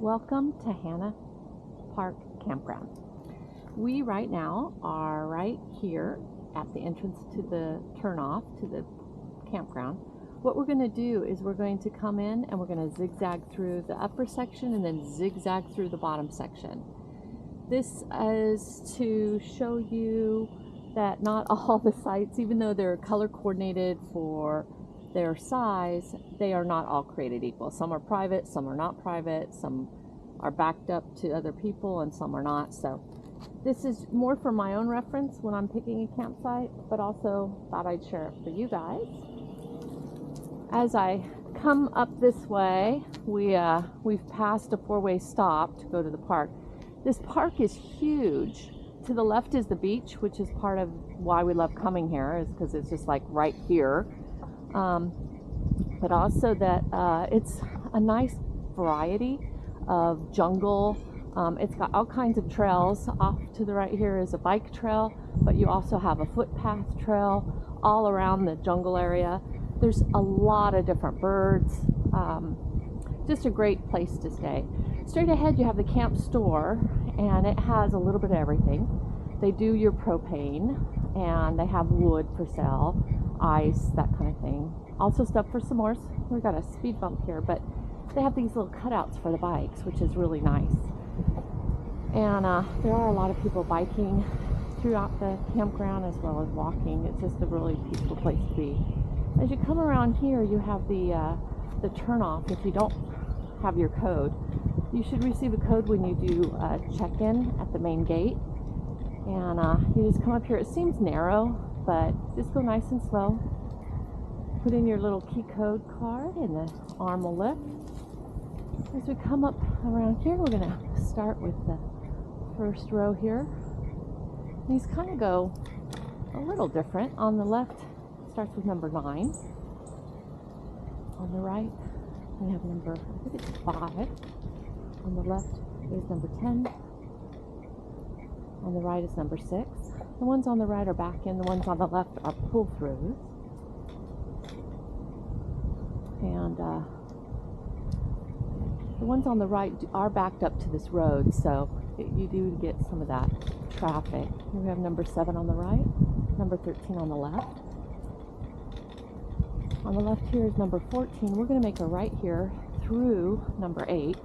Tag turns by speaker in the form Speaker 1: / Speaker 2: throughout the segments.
Speaker 1: Welcome to Hanna Park Campground. We right now are right here at the entrance to the turnoff to the campground. What we're going to do is we're going to come in and we're going to zigzag through the upper section and then zigzag through the bottom section. This is to show you that not all the sites, even though they're color coordinated for their size, they are not all created equal. Some are private, some are not private, some are backed up to other people, and some are not. So this is more for my own reference when I'm picking a campsite, but also thought I'd share it for you guys. As I come up this way, we've passed a four-way stop to go to the park. This park is huge. To the left is the beach, which is part of why we love coming here, is because it's just like right here. But also that it's a nice variety of jungle. It's got all kinds of trails. Off to the right here is a bike trail, but you also have a footpath trail all around the jungle area. There's a lot of different birds. Just a great place to stay. Straight ahead you have the camp store, and it has a little bit of everything. They do your propane, and they have wood for sale, ice, that kind of thing. Also stuff for s'mores. We've got a speed bump here, but they have these little cutouts for the bikes, which is really nice. And there are a lot of people biking throughout the campground as well as walking. It's just a really peaceful place to be. As you come around here, you have the turnoff. If you don't have your code, you should receive a code when you do check-in at the main gate. And you just come up here. It seems narrow, but just go nice and slow. Put in your little key code card and the arm will lift. As we come up around here, we're going to start with the first row here. These kind of go a little different. On the left starts with number 9. On the right we have number, I think it's 5. On the left is number 10. On the right is number 6. The ones on the right are back in. The ones on the left are pull-throughs. And the ones on the right are backed up to this road, so you do get some of that traffic. Here we have number 7 on the right, number 13 on the left. On the left here is number 14. We're going to make a right here through number 8.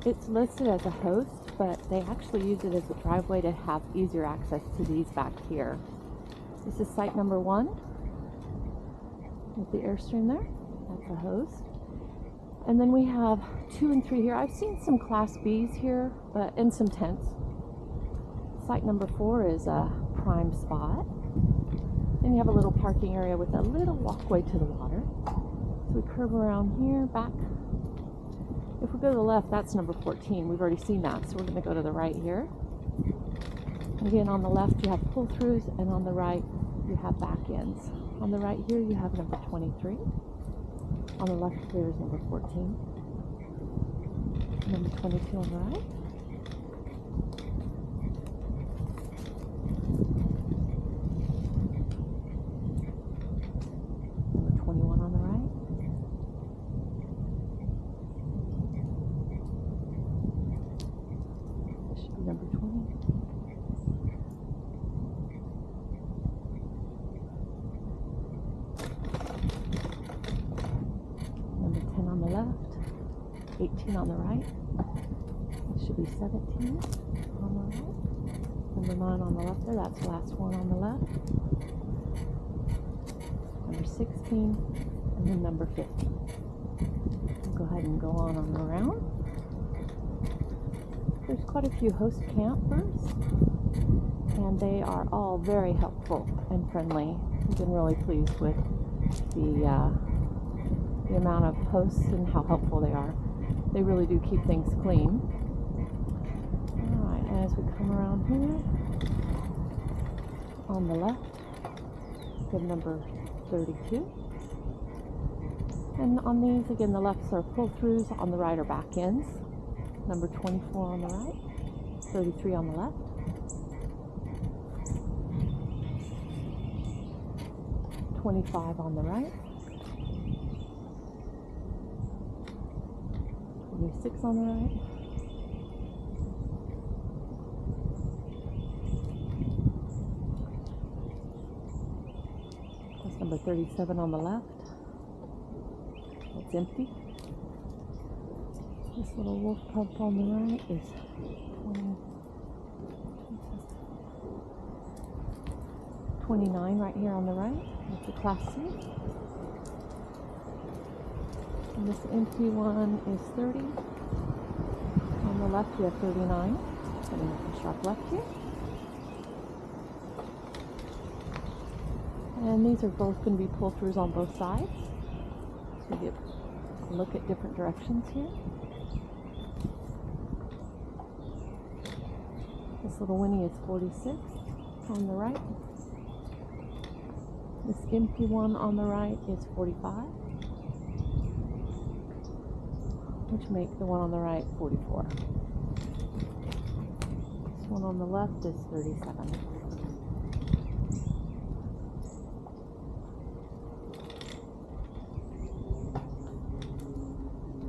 Speaker 1: It's listed as a host, but they actually use it as a driveway to have easier access to these back here. This is site number 1 with the Airstream there. That's a host. And then we have 2 and 3 here. I've seen some Class Bs here, and some tents. Site number 4 is a prime spot. Then you have a little parking area with a little walkway to the water. So we curve around here, back. If we go to the left, that's number 14. We've already seen that, so we're going to go to the right here. Again, on the left you have pull-throughs, and on the right you have back ends. On the right here you have number 23. On the left here is number 14. Number 22 on the right. Number 21 on the right. This should be number 20. Number 10 on the left, 18 on the right. It should be 17 on the right. Number 9 on the left there, that's the last one on the left. Number 16, and then number 15. We'll go ahead and go on around. There's quite a few host campers, and they are all very helpful and friendly. I've been really pleased with the amount of hosts and how helpful they are. They really do keep things clean. Alright, as we come around here, on the left, we have number 32. And on these, again, the lefts are pull-throughs, on the right are back ends. Number 24 on the right, 33 on the left. 25 on the right. 26 on the right, 37 on the left. It's empty. This little wolf pump on the right is 29 right here on the right. That's a Class C. And this empty one is 30. On the left we have 39. Gonna make a sharp left here. And these are both going to be pull-throughs on both sides. So you get a look at different directions here. This little Winnie is 46 on the right. This empty one on the right is 45, which make the one on the right 44. This one on the left is 37.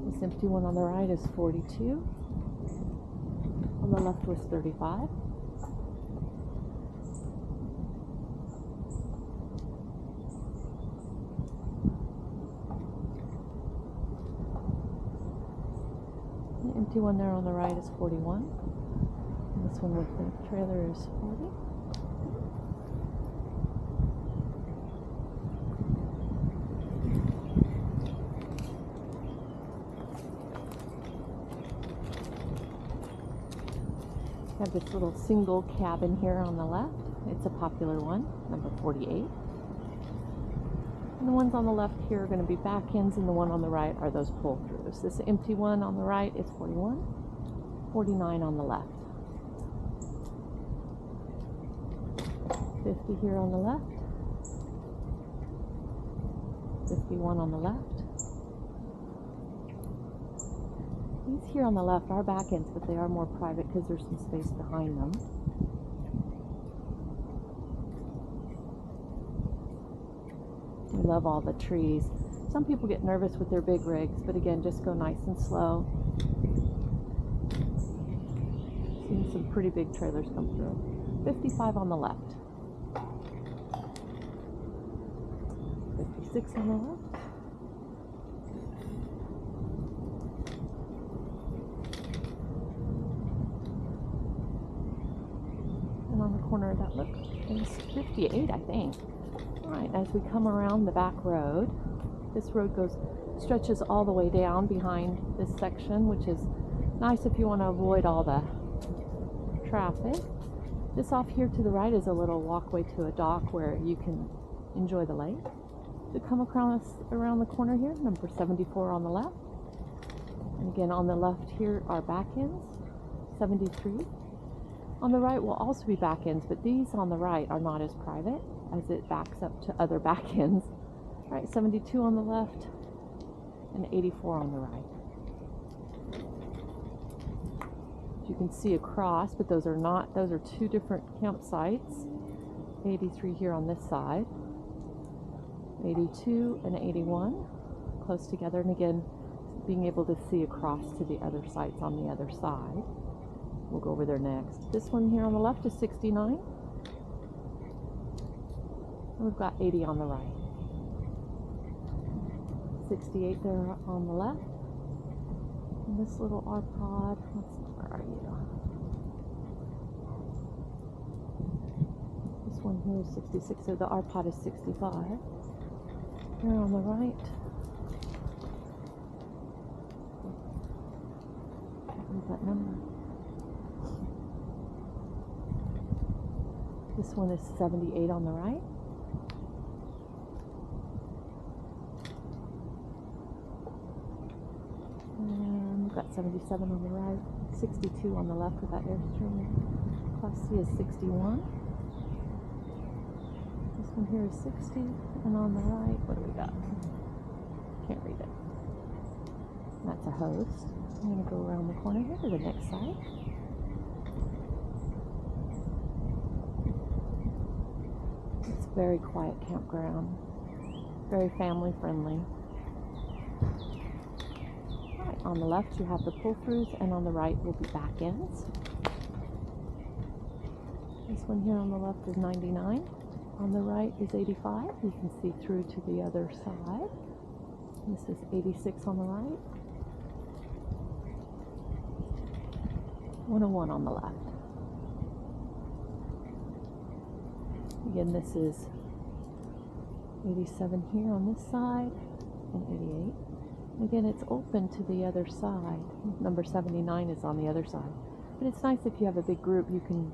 Speaker 1: This empty one on the right is 42. On the left was 35. The empty one there on the right is 41. And this one with the trailer is 40. We have this little single cabin here on the left. It's a popular one, number 48. And the ones on the left here are going to be back ends, and the one on the right are those pull-throughs. This empty one on the right is 41, 49 on the left. 50 here on the left, 51 on the left. These here on the left are back ends, but they are more private because there's some space behind them. We love all the trees. Some people get nervous with their big rigs, but again, just go nice and slow. Seeing some pretty big trailers come through. 55 on the left. 56 on the left. And on the corner of that look is 58, I think. Alright, as we come around the back road, this road stretches all the way down behind this section, which is nice if you want to avoid all the traffic. This off here to the right is a little walkway to a dock where you can enjoy the lake. To come across around the corner here, number 74 on the left. And again, on the left here are back ends, 73. On the right will also be back ends, but these on the right are not as private as it backs up to other back ends. All right, 72 on the left and 84 on the right. You can see across, but those are two different campsites. 83 here on this side. 82 and 81 close together, and again being able to see across to the other sites on the other side. We'll go over there next. This one here on the left is 69, and we've got 80 on the right. 68 there on the left, and this little R-Pod, where are you? This one here is 66, so the R-Pod is 65. Here on the right, can't read that number. This one is 78 on the right. And we've got 77 on the right, 62 on the left with that Airstream. Class C is 61. This one here is 60, and on the right, what do we got? Can't read it. That's a host. I'm going to go around the corner here to the next side. It's a very quiet campground, very family friendly. Right, on the left you have the pull-throughs, and on the right will be back ends. This one here on the left is 99. On the right is 85. You can see through to the other side. This is 86 on the right. 101 on the left. Again, this is 87 here on this side and 88. Again, it's open to the other side. Number 79 is on the other side. But it's nice if you have a big group, you can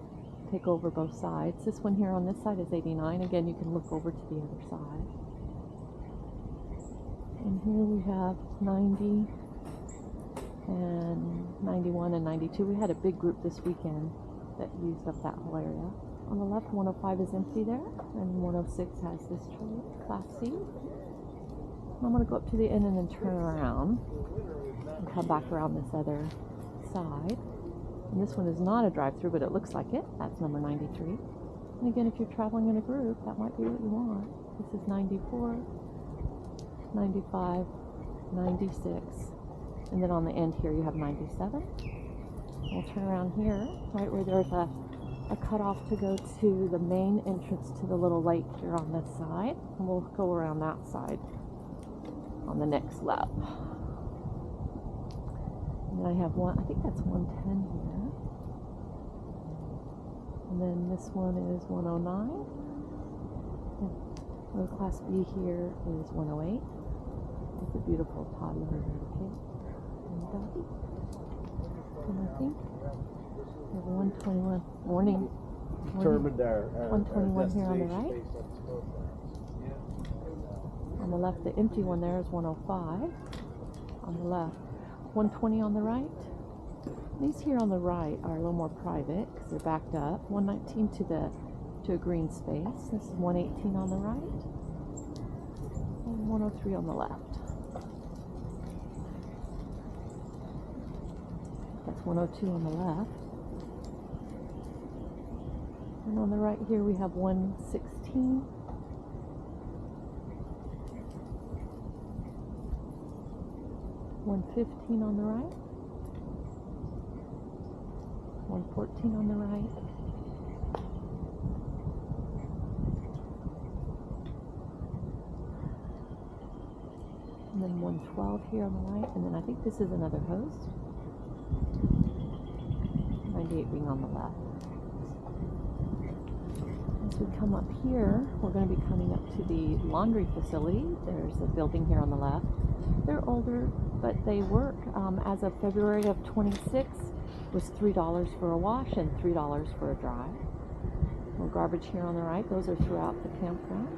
Speaker 1: take over both sides. This one here on this side is 89. Again, you can look over to the other side. And here we have 90 and 91 and 92. We had a big group this weekend that used up that whole area. On the left, 105 is empty there, and 106 has this trailer, Class C. I'm going to go up to the end and then turn around and come back around this other side. And this one is not a drive-through, but it looks like it. That's number 93. And again, if you're traveling in a group, that might be what you want. This is 94, 95, 96. And then on the end here, you have 97. We'll turn around here, right where there's a cutoff to go to the main entrance to the little lake here on this side. And we'll go around that side on the next lap. And then I have one, I think that's 110 here. And then this one is 109. And Class B here is 108. It's a beautiful toddler little kid and doggy. And I think we have 121. Morning.
Speaker 2: Determined our
Speaker 1: 121 here on the right. On the left, the empty one there is 105. On the left, 120 on the right. These here on the right are a little more private because they're backed up. 119 to a green space. This is 118 on the right. And 103 on the left. That's 102 on the left. And on the right here we have 116. 115 on the right, 114 on the right, and then 112 here on the right, and then I think this is another host, 98 being on the left. As we come up here, we're going to be coming up to the laundry facility. There's a building here on the left. They're older, but they work. As of February of 26 was $3 for a wash and $3 for a dry. No garbage here on the right. Those are throughout the campground.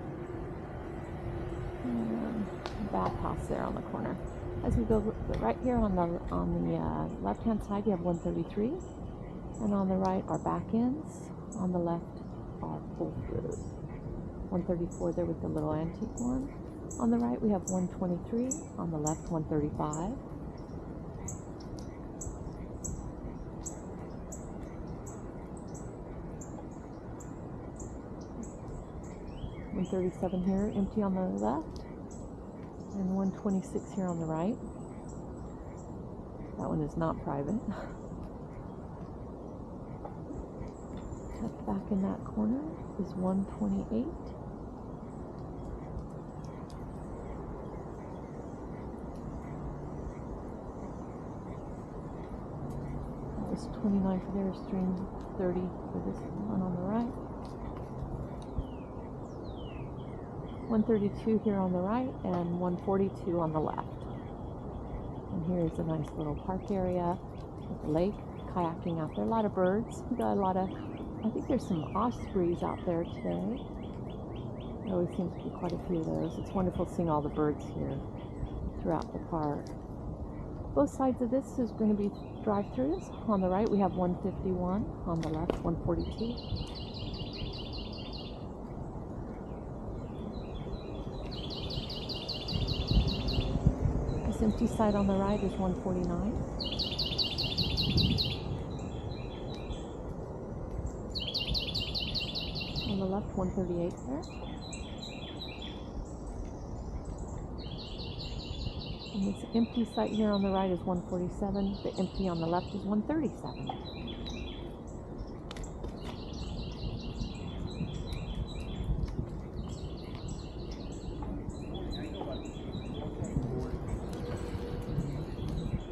Speaker 1: And bathhouse there on the corner. As we go right here on the left-hand side, you have 133, and on the right are back ends. On the left are pull-throughs. 134 there with the little antique one. On the right we have 123, on the left 135. $137 here, empty on the left, and 126 here on the right. That one is not private. Tucked back in that corner is 128. That was 29 for there, string 30 for this one on the right. 132 here on the right and 142 on the left. And here is a nice little park area with the lake, kayaking out there. A lot of birds. We got a lot of, I think there's some ospreys out there today. There always seems to be quite a few of those. It's wonderful seeing all the birds here throughout the park. Both sides of this is going to be drive-thrus. On the right we have 151, on the left 142. This empty side on the right is 149. On the left, 138 there. And this empty site here on the right is 147. The empty on the left is 137.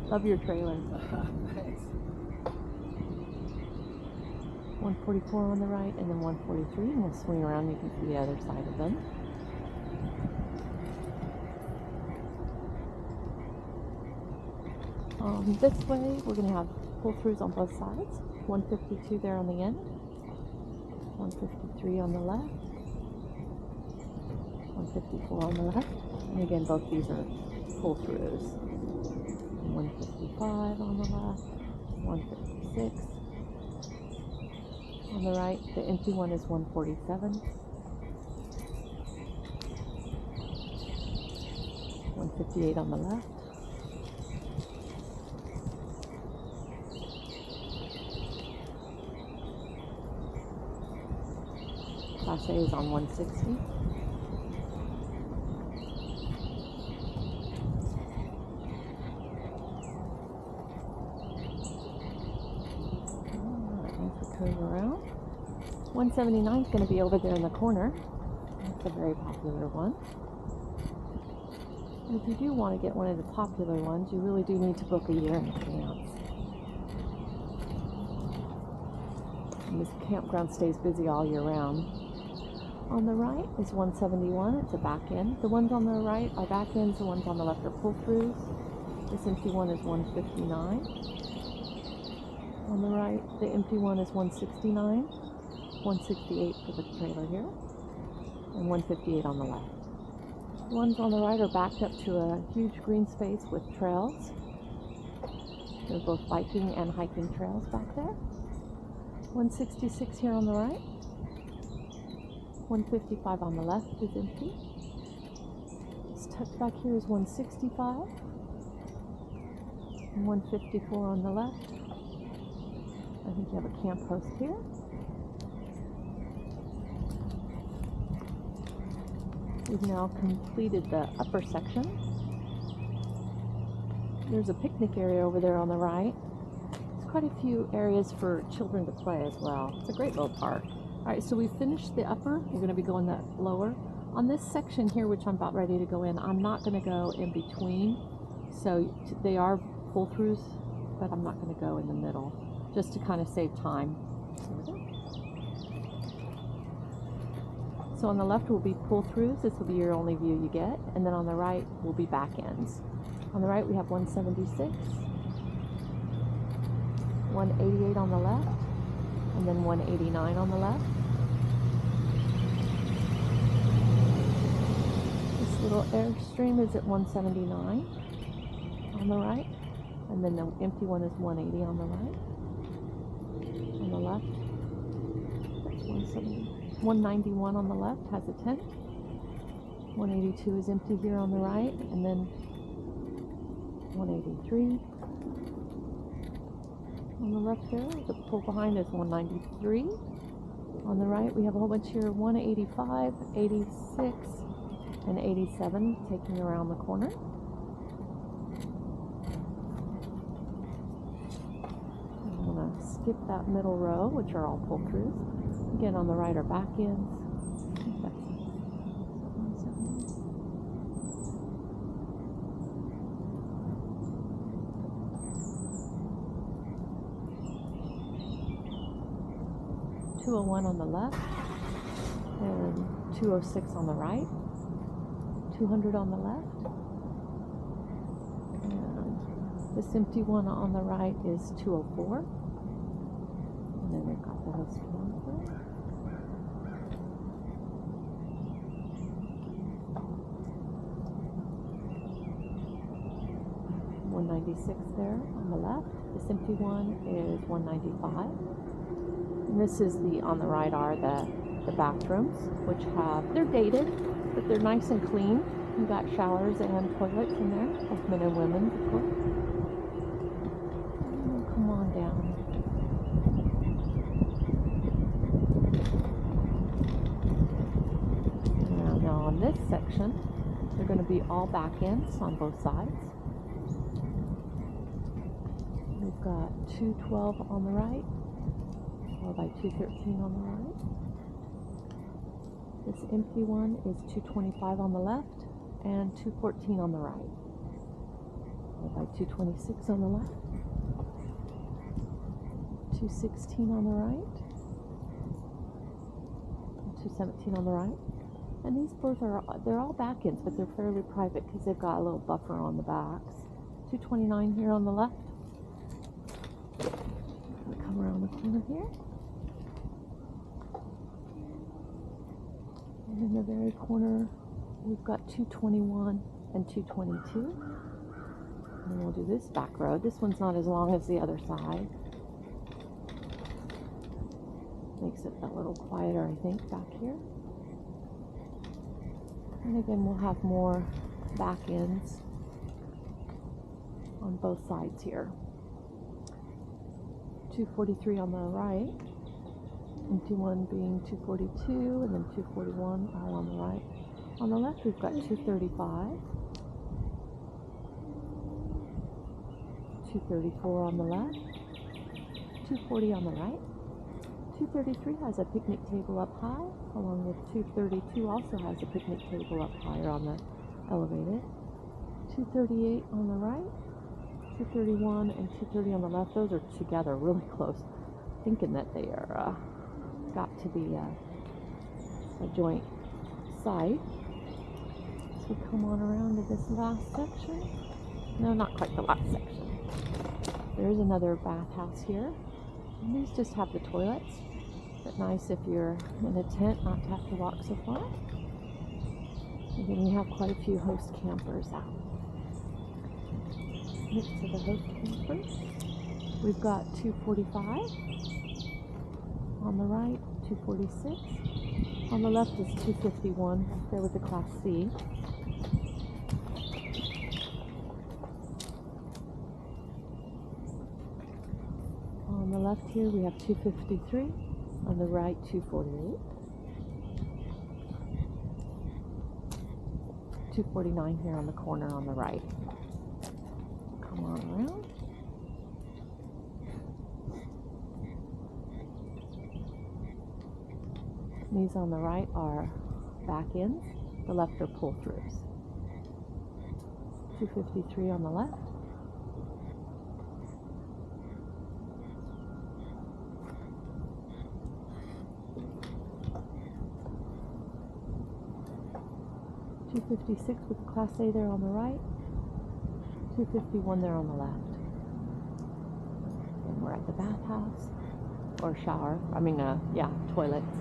Speaker 1: Love your trailer.
Speaker 2: Thanks.
Speaker 1: 144 on the right, and then 143, and we'll swing around. You can see the other side of them. This way, we're going to have pull-throughs on both sides. 152 there on the end, 153 on the left, 154 on the left, and again, both these are pull-throughs. 155 on the left, 156 on the right. The empty one is 147, 158 on the left, Class A is on 160. Curve around. 179 is going to be over there in the corner. That's a very popular one. And if you do want to get one of the popular ones, you really do need to book a year in advance. And this campground stays busy all year round. On the right is 171. It's a back end. The ones on the right are back ends. The ones on the left are pull-throughs. This empty one is 159. On the right, the empty one is 169, 168 for the trailer here, and 158 on the left. The ones on the right are backed up to a huge green space with trails. There's both biking and hiking trails back there. 166 here on the right. 155 on the left is empty. This tucked back here is 165. And 154 on the left. I think you have a camp host here. We've now completed the upper section. There's a picnic area over there on the right. There's quite a few areas for children to play as well. It's a great little park. Alright, so we finished the upper. We're going to be going the lower. On this section here, which I'm about ready to go in, I'm not going to go in between. So they are pull-throughs, but I'm not going to go in the middle, just to kind of save time. So on the left will be pull-throughs. This will be your only view you get. And then on the right will be back ends. On the right we have 176, 188 on the left, and then 189 on the left. This little Airstream is at 179 on the right, and then the empty one is 180 on the right. On the left, that's 191 on the left, has a tent. 182 is empty here on the right, and then 183 on the left there. The pull behind is 193. On the right we have a whole bunch here, 185, 86, and 87 taking around the corner. I'm going to skip that middle row, which are all pull-throughs. Again, on the right are back ends. 201 on the left, and 206 on the right, 200 on the left, and this empty one on the right is 204, and then we've got the host camper. $196 there on the left. This empty one is $195. And this is on the right are the bathrooms, which they're dated, but they're nice and clean. You've got showers and toilets in there, both men and women, of course. Oh, come on down. Now on this section, they're going to be all back ends on both sides. We've got 212 on the right, followed by 213 on the right. This empty one is 225 on the left and 214 on the right. Followed by 226 on the left, 216 on the right, and 217 on the right. And these both they're all back ends, but they're fairly private because they've got a little buffer on the backs. 229 here on the left. Come around the corner here. And in the very corner, we've got 221 and 222. And then we'll do this back road. This one's not as long as the other side. Makes it a little quieter, I think, back here. And again, we'll have more back ends on both sides here. 243 on the right, empty one being 242, and then 241 all on the right. On the left, we've got 235, 234 on the left, 240 on the right. 233 has a picnic table up high, along with 232 also has a picnic table up higher on the elevated. 238 on the right, 231 and 230 on the left. Those are together really close, thinking that they are got to be a joint site. So we come on around to this last section. No, not quite the last section. There's another bathhouse here. And these just have the toilets. But nice if you're in a tent not to have to walk so far. Again, we have quite a few host campers out. Next to the host campers, we've got 245. On the right, 246. On the left is 251, right there with the Class C. On the left here, we have 253. On the right, 248. 249 here on the corner on the right. Come on around. These on the right are back ends. The left are pull-throughs. 253 on the left. $256 with Class A there on the right, $251 there on the left. And we're at the bathhouse, or shower, toilets.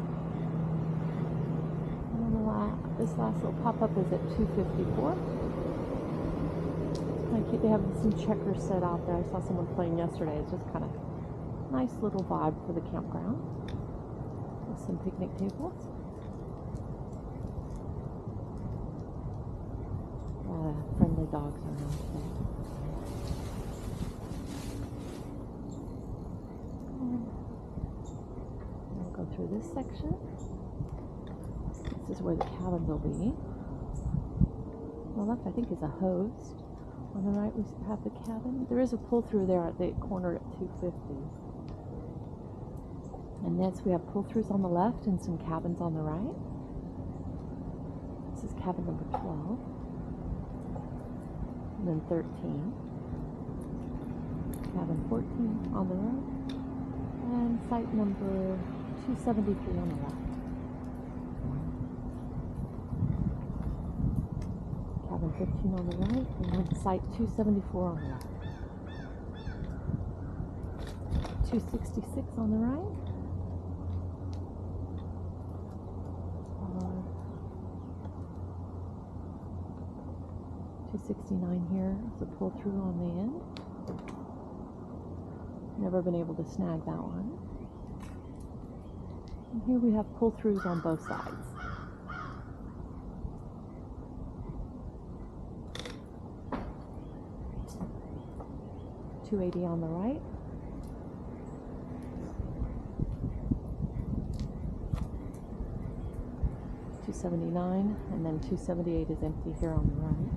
Speaker 1: And on this last little pop-up is at $254. They have some checkers set out there. I saw someone playing yesterday. It's just kind of nice little vibe for the campground with some picnic tables. Friendly dogs around today. We'll go through this section. This is where the cabins will be. On the left, I think, is a host. On the right, we have the cabin. There is a pull-through there at the corner at 250. And next, we have pull-throughs on the left and some cabins on the right. This is cabin number 12. And then 13. Cabin 14 on the right. And site number 273 on the left. Cabin 15 on the right, and then site 274 on the left. 266 on the right. 269 here. It's a pull through on the end. Never been able to snag that one. And here we have pull throughs on both sides. $280 on the right. $279, and then $278 is empty here on the right.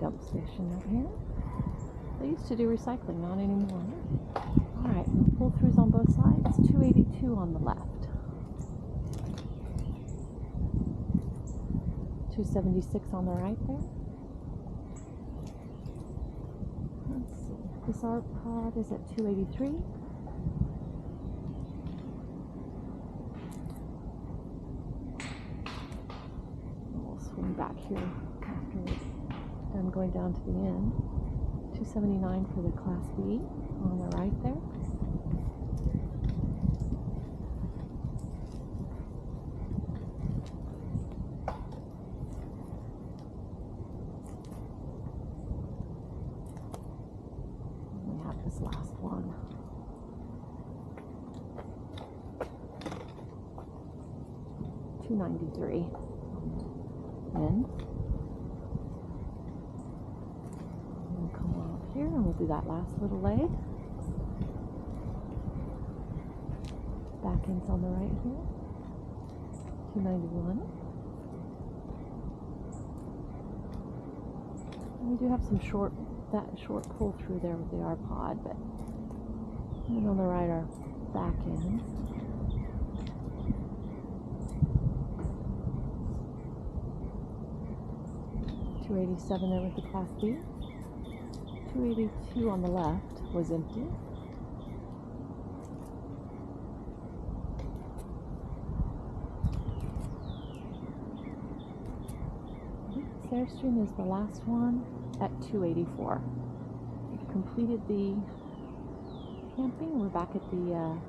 Speaker 1: dump station out here. They used to do recycling, not anymore. Alright, pull-throughs on both sides, 282 on the left. 276 on the right there. Let's see, this art pod is at 283. We'll swing back here after we're done going down to the end. 279 for the Class B on the right there. We have this last one. $293 in. Here, and we'll do that last little leg. Back end's on the right here. 291. And we do have some short pull through there with the R pod, but and then on the right our back ends. $287 there with the Class B. 282 on the left was empty. This Airstream is the last one at 284. We've completed the camping. We're back at the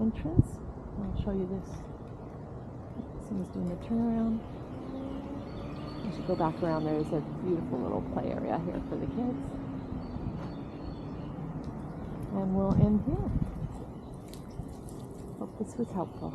Speaker 1: entrance. I'll show you this. Someone's doing the turnaround. As you go back around, there is a beautiful little play area here for the kids. And we'll end here. Hope this was helpful.